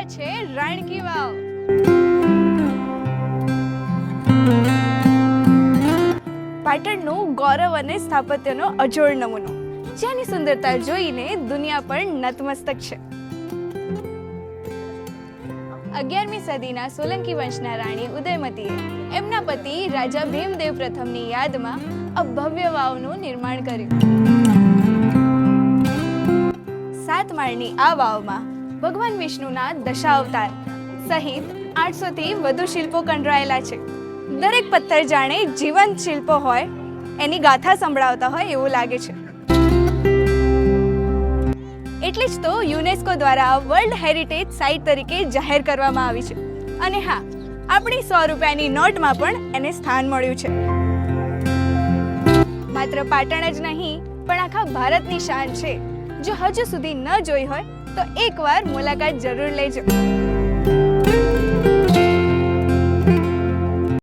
આ છે રાણકી વાવ. પાટણનું ગૌરવ અને સ્થાપત્યનો અજોડ નમૂનો, જેની સુંદરતા જોઈને દુનિયા પણ નતમસ્તક છે. 11મી સદીના સોલંકી વંશના રાણી ઉદયમતીએ એમના પતિ રાજા ભીમદેવ પ્રથમની યાદમાં આ ભવ્ય વાવનું નિર્માણ કર્યું. 7 માળની આ વાવમાં ભગવાન વિષ્ણુના દશાવતાર સહિત 800 થી વધુ શિલ્પો કંડરાયેલા છે. દરેક પથ્થર જાણે જીવંત શિલ્પો હોય, એની ગાથા સંભળાવતા હોય એવું લાગે છે. એટલે જ તો યુનેસ્કો દ્વારા વર્લ્ડ હેરિટેજ સાઇટ તરીકે જાહેર કરવામાં આવી છે. અને હા, આપણી 100 રૂપિયાની નોટમાં પણ એને સ્થાન મળ્યું છે. માત્ર પાટણ જ નહીં, પણ આખા ભારતની શાન છે. જો હજુ સુધી ન જોઈ હોય તો એકવાર મુલાકાત જરૂર લેજો.